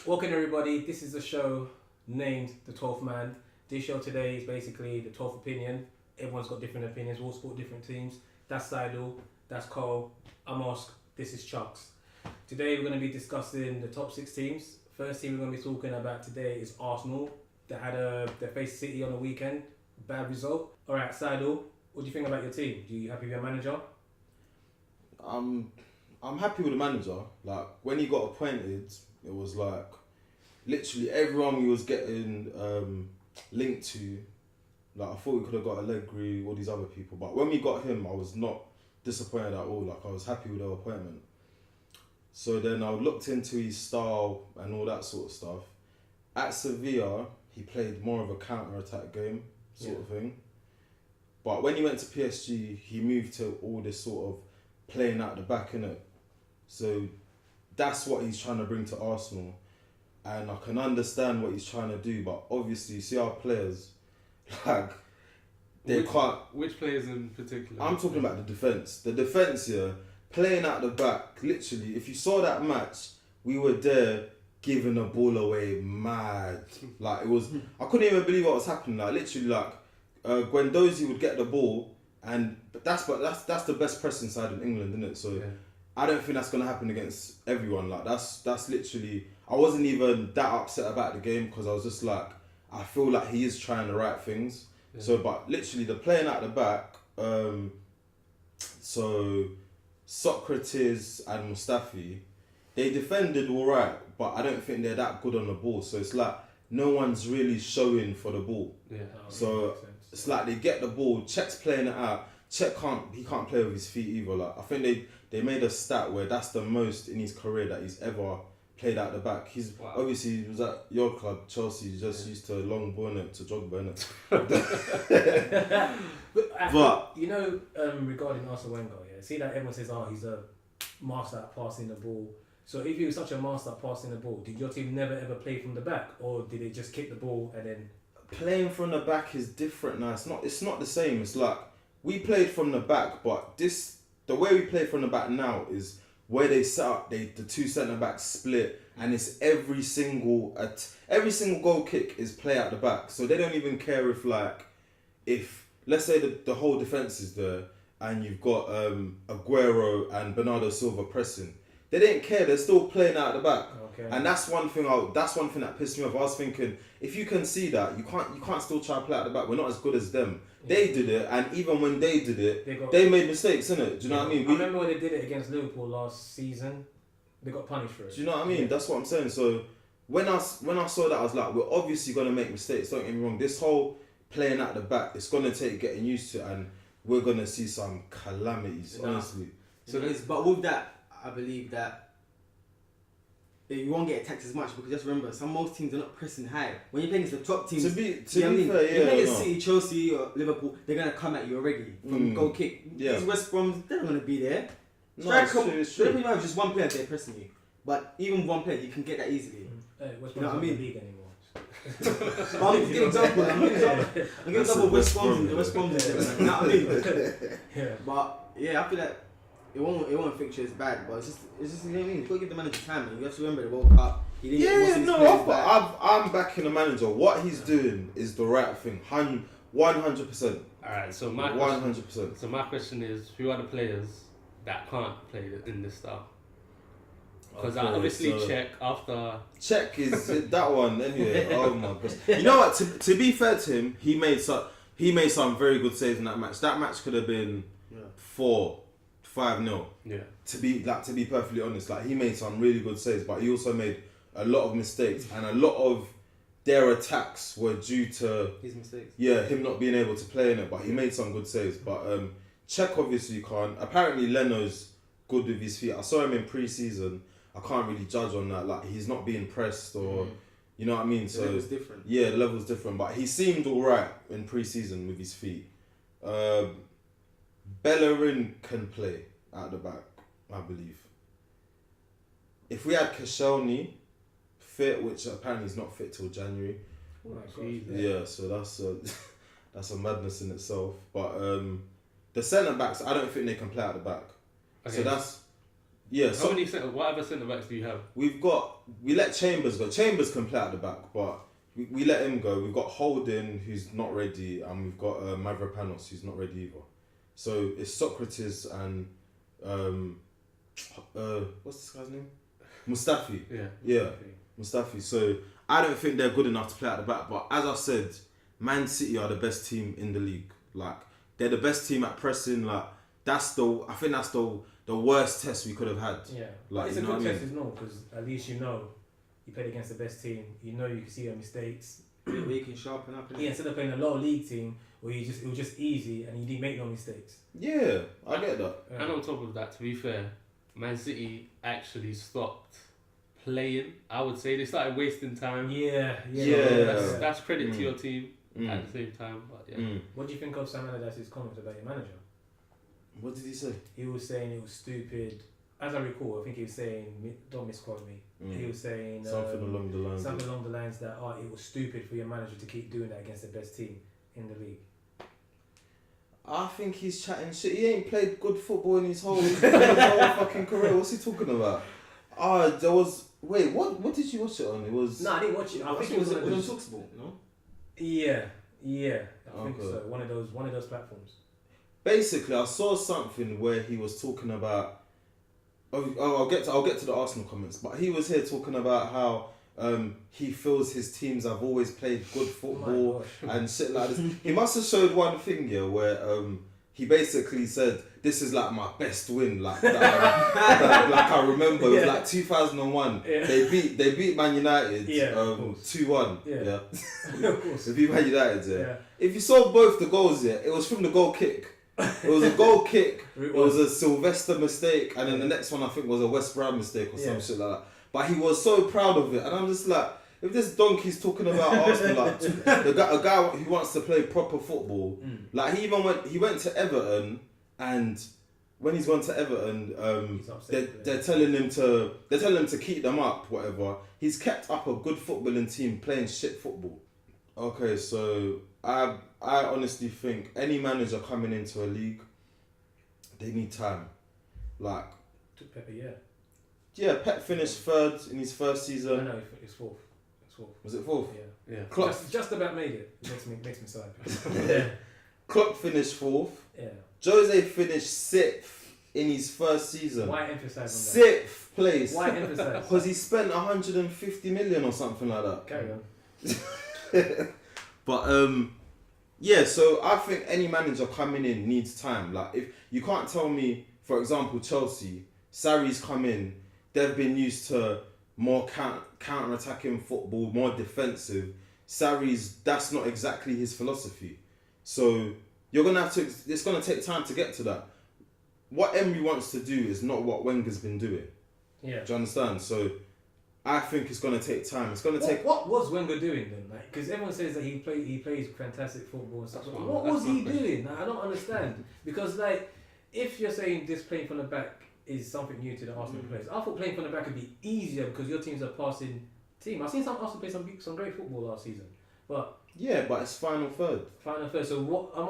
Welcome everybody, this is a show named The 12th Man. This show today is basically the 12th opinion. Everyone's got different opinions, we all support different teams. That's Seidel, that's Cole, I'm Osk, this is Chucks. Today we're going to be discussing the top 6 teams. First team we're going to be talking about today is Arsenal. They had they faced City on the weekend, bad result. Alright Seidel, what do you think about your team? Are you happy with your manager? I'm happy with the manager. Like when he got appointed, it was like literally everyone we was getting linked to. Like I thought we could have got Allegri, all these other people, but when we got him, I was not disappointed at all. Like I was happy with the appointment. So then I looked into his style and all that sort of stuff. At Sevilla, he played more of a counter-attack game sort of thing. But when he went to PSG, he moved to all this sort of playing at the back, innit? So that's what he's trying to bring to Arsenal. And I can understand what he's trying to do, but obviously, you see our players, like, Which players in particular? I'm talking about the defence. The defence here, playing at the back, literally, if you saw that match, we were there giving the ball away mad. Like, it was, I couldn't even believe what was happening. Like, literally, like, Guendouzi would get the ball, but that's the best pressing side in England, isn't it? So Yeah. I don't think that's gonna happen against everyone. Like that's literally. I wasn't even that upset about the game because I was just like, I feel like he is trying the right things. Yeah. So, but literally the playing at the back. So Socrates and Mustafi, they defended all right, but I don't think they're that good on the ball. So it's like no one's really showing for the ball. Yeah. So it's like they get the ball. Czech's playing it out. Czech can't play with his feet either. Like I think they made a stat where that's the most in his career that he's ever played out the back. He's obviously he was at your club, Chelsea. He's just used to long ball it to Drogba, innit? But you know, regarding Arsene Wenger, see that everyone says, "Oh, he's a master at passing the ball." So if he was such a master at passing the ball, did your team never ever play from the back, or did they just kick the ball and then? Playing from the back is different now. It's not the same. It's like we played from the back, but the way we play from the back now is where they set up the two centre backs split, and it's every single goal kick is play out the back. So they don't even care if let's say the whole defence is there and you've got Aguero and Bernardo Silva pressing. They didn't care. They're still playing out the back. Okay. And that's one thing that pissed me off. I was thinking, if you can see that, you can't still try to play out the back. We're not as good as them. Yeah. They did it, and even when they did it, they made mistakes, innit? Do you know what I mean? I remember when they did it against Liverpool last season. They got punished for it. Do you know what I mean? Yeah. That's what I'm saying. So when I saw that, I was like, we're obviously gonna make mistakes. Don't get me wrong. This whole playing at the back, it's gonna take getting used to, and we're gonna see some calamities, honestly. So but with that, I believe that you won't get attacked as much because just remember, most teams are not pressing high. When you're playing against the top teams, to be fair, you're playing against City, Chelsea, or Liverpool, they're gonna come at you already from goal kick. Yeah. These West Broms, they're not gonna be there. No, it's true. They don't even have just one player they're pressing you, but even one player you can get that easily. West You know what I mean? League anymore. But I'm giving example. I'm giving example of West Broms in there. You know what I mean? Yeah. But yeah, I feel like it won't fix you as bad, but it's just you know what I mean. You gotta give the manager time, man. You have to remember the World Cup. He didn't I'm backing the manager. What he's doing is the right thing, 100%. Alright, so 100%. So my question is, who are the players that can't play in this style? Because Okay, obviously so Czech is that one anyway. Oh my gosh! You know what? To be fair to him, he made some very good saves in that match. That match could have been 4-5-0. Yeah. To be perfectly honest, like he made some really good saves, but he also made a lot of mistakes, and a lot of their attacks were due to his mistakes. Yeah, him not being able to play in it, but he made some good saves. But Czech obviously can't. Apparently Leno's good with his feet. I saw him in pre-season. I can't really judge on that. Like he's not being pressed or, you know what I mean. So the level's different. Yeah, the level's different. But he seemed alright in pre-season with his feet. Bellerin can play at the back, I believe. If we had Koscielny fit, which apparently he's not fit till January. Oh my gosh. Yeah, so that's a madness in itself. But the centre backs, I don't think they can play at the back. Okay. So that's Yeah, How so many what other centre backs do you have? we let Chambers go. Chambers can play at the back, but we let him go. We've got Holden, who's not ready, and we've got Mavropanos, who's not ready either. So it's Socrates and what's this guy's name? Mustafi. Yeah. Mustafi. So I don't think they're good enough to play at the back. But as I said, Man City are the best team in the league. Like they're the best team at pressing. Like I think that's the worst test we could have had. Yeah, Like, it's you a know good what I test, is no, because at least you know you played against the best team. You know you can see your mistakes. Where you can sharpen up. Yeah, instead of playing a lower league team where it was just easy and you didn't make no mistakes. Yeah, I get that. And on top of that, to be fair, Man City actually stopped playing. I would say they started wasting time. Yeah. That's credit to Mm. your team at the same time. But yeah. Mm. What do you think of Sam Allardyce's comments about your manager? What did he say? He was saying it was stupid. As I recall, I think he was saying, don't misquote me. He was saying Something along the lines. something along the lines that it was stupid for your manager to keep doing that against the best team in the league. I think he's chatting shit. He ain't played good football in his whole fucking career. What's he talking about? There was. Wait, what did you watch it on? It was. No, I didn't watch it. I think it was on on Talksport, no? Yeah. I think Okay. so. One of those platforms. Basically, I saw something where he was talking about. I'll get to the Arsenal comments, but he was here talking about how he feels his teams have always played good football and shit like this. He must have showed one thing here where he basically said, "This is like my best win." Like like I remember, it was like 2001. Yeah. They beat Man United. of course. 2-1. Yeah. Of course. They beat Man United. Yeah. Yeah. If you saw both the goals, it was from the goal kick. It was a goal kick. It was a Sylvester mistake, and then the next one I think was a West Brom mistake or some shit like that. But he was so proud of it, and I'm just like, if this donkey's talking about Arsenal, like a guy who wants to play proper football, like he went to Everton, and when he's gone to Everton, they're telling him to keep them up, whatever. He's kept up a good footballing team playing shit football. Okay, so I honestly think any manager coming into a league, they need time. Like, Took Pep a year. yeah, Pep finished third in his first No, season. it's fourth. Was it fourth? Yeah. Yeah. Klopp, Just about made it. It makes me sad. yeah. Klopp finished fourth. Yeah. Jose finished sixth in his first season. Why emphasize on that? Sixth place. Why emphasize? Because he spent 150 million or something like that. Carry on. But yeah, so I think any manager coming in needs time. Like, if you can't tell me, for example, Chelsea, Sarri's come in, they've been used to more counter-attacking football, more defensive. Sarri's, that's not exactly his philosophy. So you're gonna have to. It's gonna take time to get to that. What Emery wants to do is not what Wenger's been doing. Yeah. Do you understand? So I think it's gonna take time. It's gonna take. What was Wenger doing then? Like, because everyone says that he plays fantastic football and stuff. That's What that's was my he question. doing? Like, I don't understand. Because like, if you're saying this playing from the back is something new to the Arsenal players, I thought playing from the back would be easier because your team's a passing team. I've seen some Arsenal play some great football last season, but Yeah, but it's final third. final third. So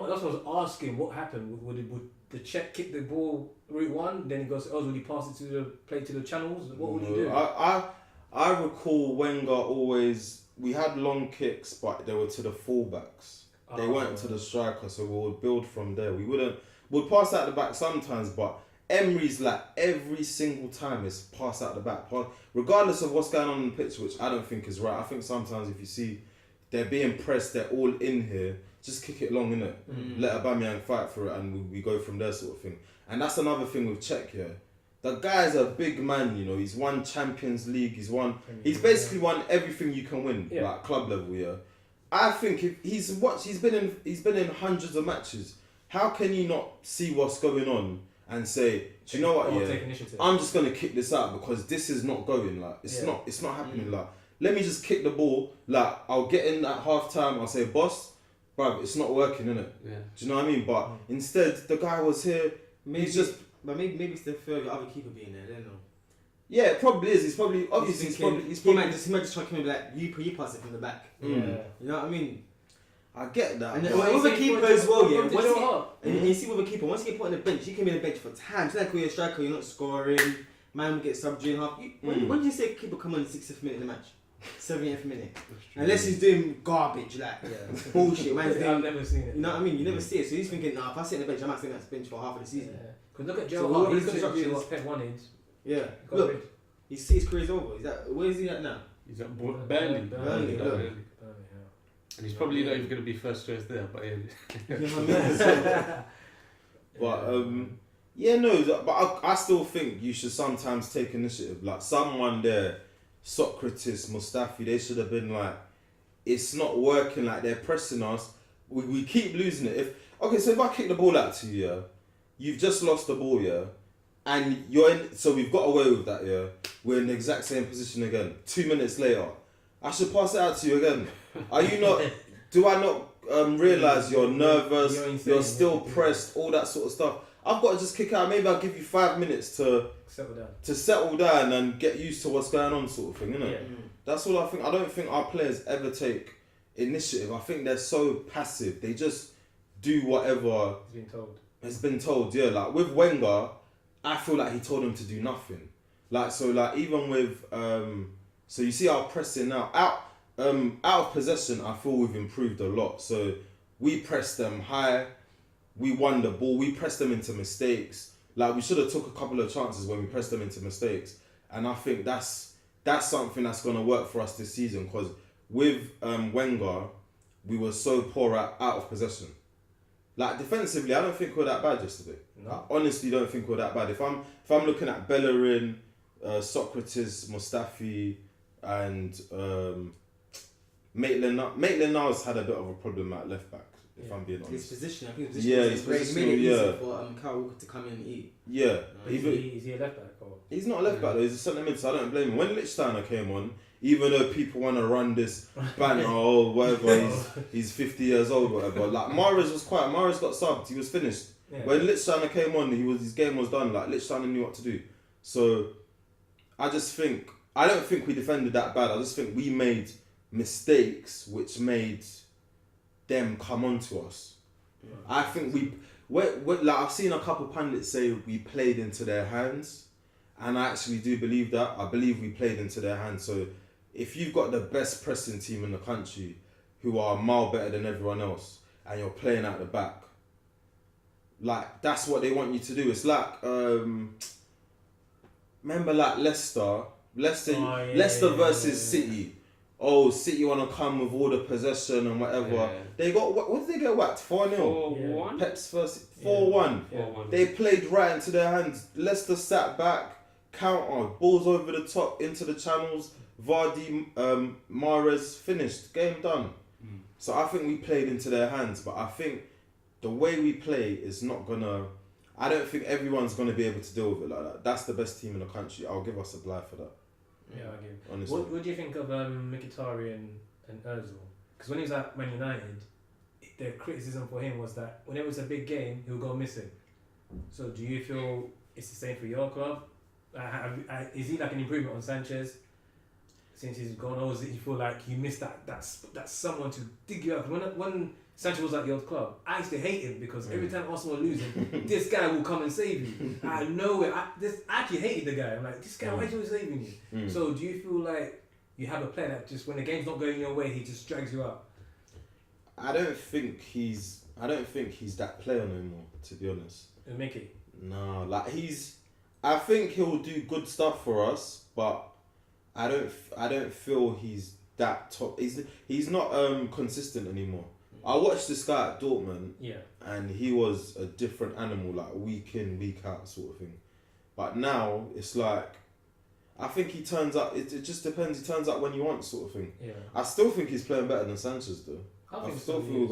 that's what I was asking. What happened? Would the Czech kick the ball route one? Then he goes, would he pass it to the channels? What would he do? I recall Wenger always. We had long kicks, but they were to the fullbacks. They weren't to the striker, so we would build from there. We'd pass out the back sometimes, but Emery's like every single time is pass out the back, regardless of what's going on the pitch, which I don't think is right. I think sometimes if you see they're being pressed, they're all in here, just kick it long, innit? Let Aubameyang fight for it, and we go from there, sort of thing. And that's another thing with Czech here. The guy's a big man, you know. He's won Champions League. He's basically won everything you can win, like club level. Yeah, I think if he's been in hundreds of matches. How can you not see what's going on and say, do you know what? Yeah, Take initiative. I'm just gonna kick this out because this is not going. Like it's not happening. Like let me just kick the ball. Like I'll get in at half time. I'll say, boss, bruv, it's not working, innit? Yeah. Do you know what I mean? But instead, the guy was here. Maybe He's just. But maybe it's the fear of your other keeper being there. I don't know. Yeah, it probably is. He's probably obviously. He might just try to be like you pass it from the back. Yeah. You know what I mean? I get that. And but- then with a keeper as well, yeah. What Once your heart? and you see with a keeper, once you get put on the bench, you can be on the bench for time. It's like when you're a striker, you're not scoring. Man will get subbed during half. When did you say keeper come on the 60th minute of the match? 70th minute. Unless he's doing garbage, like bullshit. Man's doing, I've never seen it. you know what I mean? You never see it. So he's thinking, nah, if I sit on the bench, I might sit on that bench for half of the season. Because look at So Joe what Hart. are He his could have been instructions? what Pep wanted. Yeah. Got Look, rid. he sees his career's over. Where is he at now? He's at Burnley, Burnley. look. Burnley, Burnley. yeah. And he's probably not even going to be first choice there, but yeah. You know what I mean? So, But yeah, no, but I still think you should sometimes take initiative. Like someone there, Socrates, Mustafi, they should have been like, it's not working. Like they're pressing us. We keep losing it. So if I kick the ball out to you, yeah, you've just lost the ball, yeah, and you're in. So we've got away with that, yeah. We're in the exact same position again. 2 minutes later, I should pass it out to you again. Are you not? Do I not realize you're nervous? You're insane, You're still yeah. pressed. All that sort of stuff. I've got to just kick out. Maybe I'll give you 5 minutes to Settle down. and get used to what's going on, sort of thing, innit? Yeah. That's all I think. I don't think our players ever take initiative. I think they're so passive. They just do whatever He's been told. has been told. Yeah, like with Wenger, I feel like he told them to do nothing. Like even with so you see our pressing now out of possession. I feel we've improved a lot. So we press them high. We won the ball. We pressed them into mistakes. Like we should have took a couple of chances when we pressed them into mistakes. And I think that's something that's gonna work for us this season. Because with Wenger, we were so poor out of possession. Like defensively, I don't think we're that bad yesterday. No. I honestly don't think we're that bad. If I'm looking at Bellerin, Socrates, Mustafi, and Maitland-Niles had a bit of a problem at left back. If I'm being his honest. position, I think his position Yeah, was his great. He position, made it easy yeah. for Kyle Walker to come in and eat. Yeah, Is he a left back or? he's not a left back though. He's a centre mid, so I don't blame him. When Lichtsteiner came on, even though people want to run this banner or whatever, he's 50 years old, whatever. Like Mahrez was quiet. Mahrez got subbed. He was finished. Yeah. When Lichtsteiner came on, his game was done. Like Lichtsteiner knew what to do. So I don't think we defended that bad. I just think we made mistakes which made them come on to us. I think like I've seen a couple pundits say we played into their hands, and I actually do believe that. I believe we played into their hands. So if you've got the best pressing team in the country, who are a mile better than everyone else, and you're playing out the back, like that's what they want you to do. It's like remember like Leicester versus City. Oh, City want to come with all the possession and whatever. Yeah. They got what did they get whacked? 4-0. 4-1? Pep's first 4-1. Yeah. 4-1. They played right into their hands. Leicester sat back, counter, balls over the top into the channels. Vardy, Mahrez finished, game done. So I think we played into their hands, but I think the way we play is not gonna. I don't think everyone's gonna be able to deal with it like that. That's the best team in the country. I'll give us a blight for that. Yeah, I give. Honestly. What do you think of Mkhitaryan and Ozil? Because when he was at Man United, the criticism for him was that when it was a big game, he would go missing. So do you feel it's the same for your club? Is he like an improvement on Sanchez since he's gone, or is it you feel like you missed that someone to dig you up? When Sanchez was at your club, I used to hate him because every time Arsenal were losing, this guy will come and save you. I know it. I actually hated the guy. I'm like, this guy, why is he always saving you? So do you feel like you have a player that just when the game's not going your way, he just drags you up? I don't think he's that player no more, to be honest. Mickey. No, like I think he'll do good stuff for us, but I don't feel he's that top. He's not consistent anymore. I watched this guy at Dortmund, Yeah. and he was a different animal, like week in, week out sort of thing. But now it's like, I think he turns up. It just depends. He turns up when you want, sort of thing. Yeah. I still think he's playing better than Sanchez, though. I still think we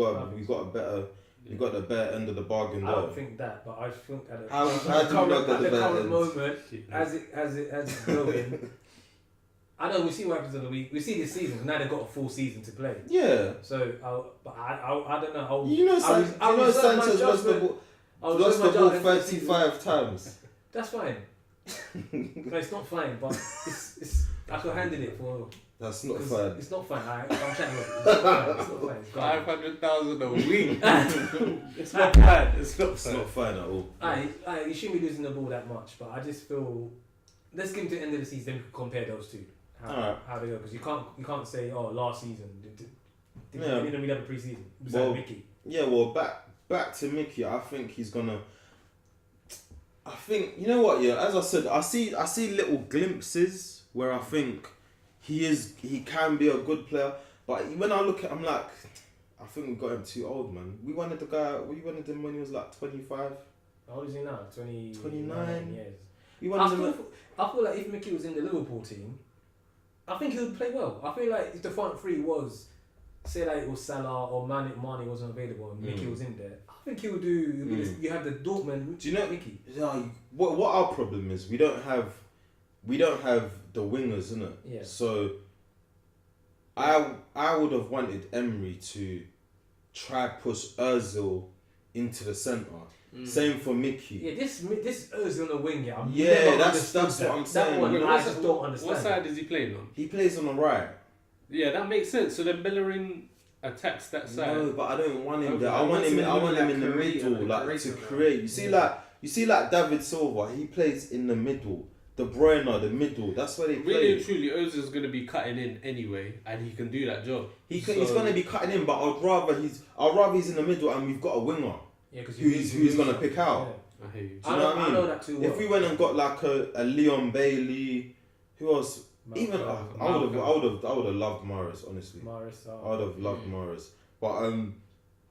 got a better. You got the better end of the bargain I there. don't think that, but I think at How do you not get the the better current end? moment, as it's going, I know we see what happens in the week. We see this season. Now they've got a full season to play. Yeah. So, I don't know. Sanchez lost the ball. Lost the ball 35 times. That's fine. No, it's not fine, but it's I could handle it for. That's not 'cause fine. It's not fine. I'm chatting with it. It's not fine. It's not fine. It's garbage. 500,000 a week. It's not fine. It's not It's not fine at all. You shouldn't be losing the ball that much, but I just feel let's get to the end of the season. Then we can compare those two. Alright. How they go? Because you can't say last season. They Yeah. didn't really have a pre-season. Besides Well, Mickey. Yeah, well, back to Mickey. I think he's gonna. I think you know what? Yeah, as I said, I see little glimpses where I think he can be a good player. But when I look at him, like, I think we got him too old, man. We wanted him when he was like 25. How old is he now? 29 years. We wanted him. I feel like if Mickey was in the Liverpool team, I think he would play well. I feel like if the front three was, say like it was Salah or Mane wasn't available and Mickey was in there, I think he would do. You have the Dortmund. Do you know Mickey? What our problem is? We don't have the wingers, innit? Yeah. So I would have wanted Emery to try push Özil into the centre. Same for Mickey. Yeah, this Özil on the wing. Yeah, that's what I'm saying. That one, You know, I just don't understand. What side is he playing on? He plays on the right. Yeah, that makes sense. So then Bellerin attacks that side. No, but I don't want him Okay. there. I want him in the create, middle, like create, to like, create. You see, like David Silva, he plays in the middle. De Bruyne, the middle. That's where they play. Really and truly, Ozil's going to be cutting in anyway, and he can do that job. He's going to be cutting in, but I'd rather he's in the middle, and we've got a winger who's going to pick out. I hear you. Do you know what I mean? know that too well. If we went and got like a Leon Bailey, who else? Even I would have loved Morris, honestly. I would have loved Morris. But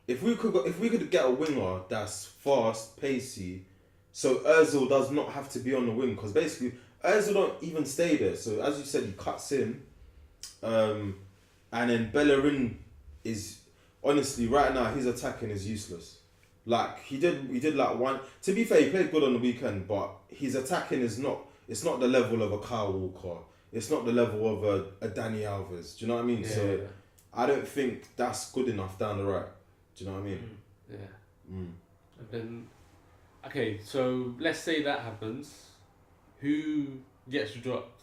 if we could get a winger that's fast, pacey, so Özil does not have to be on the wing, because basically Özil don't even stay there. So as you said, he cuts in, and then Bellerin is honestly right now his attacking is useless. Like he did like one. To be fair, he played good on the weekend, but his attacking is not. It's not the level of a Kyle Walker. It's not the level of a Dani Alves. Do you know what I mean? Yeah, So yeah. I don't think that's good enough down the right. Do you know what I mean? Yeah. Mm. And then, okay, so let's say that happens. Who gets dropped?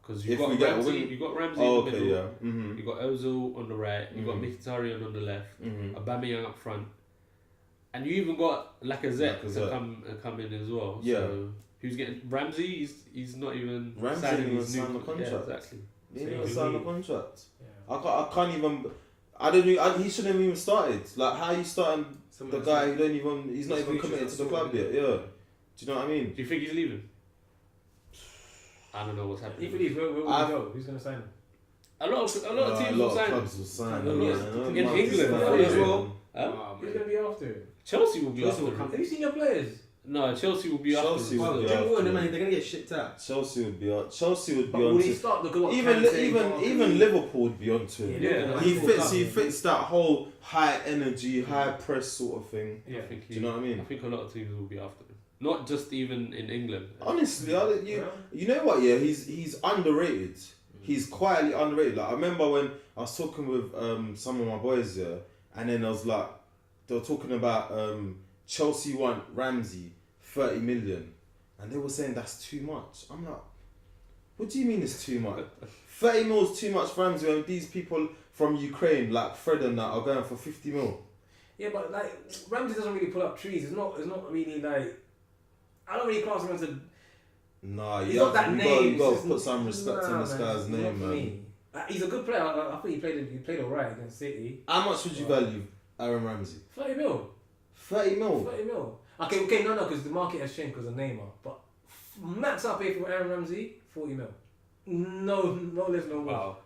Because If we get a wing- You got Ramsey Oh, in the okay, middle. yeah. Mm-hmm. You got Ozil on the right. You got Mhm. Mkhitaryan on the left. Mm-hmm. Aubameyang up front, and you even got Lacazette to Lacazette. come in as well. Yeah. So who's getting Ramsey? He's not even Ramsey signing didn't even his new sign the contract. Yeah, exactly. He So didn't you even sign the need- contract. Yeah. I can't even. I don't. He shouldn't have even started. Like how you starting the guy who don't even. He's not His even future's committed not to the sorted club yet. yet. Yeah. Do you know what I mean? Do you think he's leaving? I don't know what's happening. If it is, where will I've- we go? Who's going to sign him? A lot of teams a will lot of sign. clubs will sign. In man. England, Man. as well. Huh? Who's going to be after him? Chelsea will be Chelsea after will him. come. Have you seen your players? No, Chelsea will be Chelsea after will him. be still. after Joe Warren, him. man, they're gonna get shipped out. Chelsea would be on. Chelsea would be But will on. he To, start? Look at what even Kante, even Liverpool would be on to him. Yeah. He Liverpool fits. come. He fits that whole high energy, high press sort of thing. Yeah. I think Do you know what I mean? I think a lot of teams will be after him. Not just even in England. Honestly, Yeah. you know what? Yeah, he's underrated. He's quietly underrated. Like I remember when I was talking with some of my boys here, and then I was like, they were talking about Chelsea want Ramsey 30 million, and they were saying that's too much. I'm like, what do you mean it's too much? 30 mil is too much for Ramsey when these people from Ukraine like Fred and that are going for 50 mil. Yeah, but like Ramsey doesn't really pull up trees. It's not really like I don't really class him as a. Nah, He's you not that you name. gotta It's just- put some respect in Nah, this man, guy's it's name, not for man. me. He's a good player. I think he played alright against City. How much would you value Aaron Ramsey? 30 mil. 30 mil. 30 mil. Okay, no, because the market has changed because of Neymar. But max up pay for Aaron Ramsey, 40 mil. No less, no more. Wow.